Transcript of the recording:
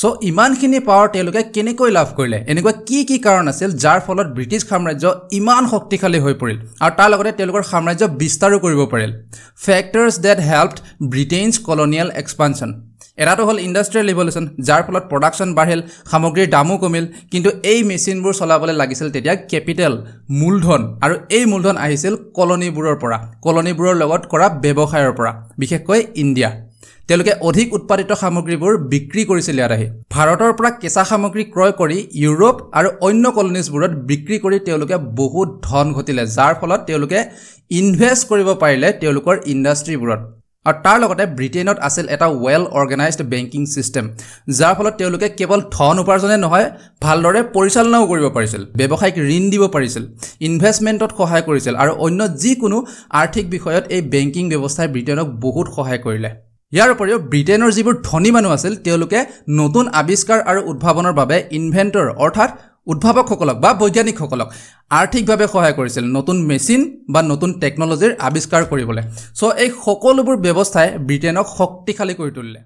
so ইমানখিনি power তেওঁলোকে কেনেকৈ লাভ কৰিলে এনেকুৱা কি কাৰণ আছিল যাৰ ফলত ব্ৰিটিছ সাম্ৰাজ্য ইমান শক্তিশালী হৈ পৰিল আৰু তাৰ লগতে তেওঁলোকৰ সাম্ৰাজ্য বিস্তাৰো কৰিব পাৰিল factors that helped Britain's colonial expansion এটাটো হ'ল ইণ্ডাষ্ট্ৰিয়েল ৰিভলিউশ্যন যাৰ ফলত প্ৰডাকশ্যন বাঢ়িল সামগ্ৰীৰ দামো কমিল কিন্তু এই মেচিনবোৰ চলাবলৈ লাগিছিল তেতিয়া কেপিটেল মূলধন আৰু এই মূলধন আহিছিল কলনীবোৰৰ লগত কৰা ব্যৱসায়ৰ পৰা বিশেষকৈ ইণ্ডিয়া তেওঁলোকে অধিক উৎপাদিত সামগ্ৰীবোৰ বিক্ৰী কৰিছিল ইয়াত আহি ভাৰতৰ পৰা কেঁচা সামগ্ৰী ক্ৰয় কৰি ইউৰোপ আৰু অন্য কলনীজবোৰত বিক্ৰী কৰি তেওঁলোকে বহুত ধন ঘটিলে যাৰ ফলত তেওঁলোকে ইনভেষ্ট কৰিব পাৰিলে তেওঁলোকৰ ইণ্ডাষ্ট্ৰীবোৰত আৰু তাৰ লগতে ব্ৰিটেইনত আছিল এটা ৱেল অৰ্গেনাইজড বেংকিং সিস্টেম যাৰ ফলত তেওঁলোকে কেৱল ধন উপাৰ্জনে নহয় ভালদৰে পৰিচালনাও কৰিব পাৰিছিল ব্যৱসায়িক ঋণ দিব পাৰিছিল ইনভেষ্টমেন্টত সহায় কৰিছিল আৰু অন্য যিকোনো আৰ্থিক বিষয়ত এই বেংকিং ব্যৱস্থাই ব্ৰিটেইনক বহুত সহায় কৰিলে ইয়াৰ উপৰিও ব্ৰিটেইনৰ যিবোৰ ধনী মানুহ আছিল তেওঁলোকে নতুন আৱিষ্কাৰ আৰু উদ্ভাৱনৰ বাবে ইনভেন্টৰ অৰ্থাৎ উদ্ভাৱকসকলক বা বৈজ্ঞানিকসকলক আৰ্থিকভাৱে সহায় কৰিছিল নতুন মেচিন বা নতুন টেকনলজিৰ আৱিষ্কাৰ কৰিবলৈ সো এই সকলোবোৰ ব্যৱস্থাই ব্ৰিটেইনক শক্তিশালী কৰি তুলিলে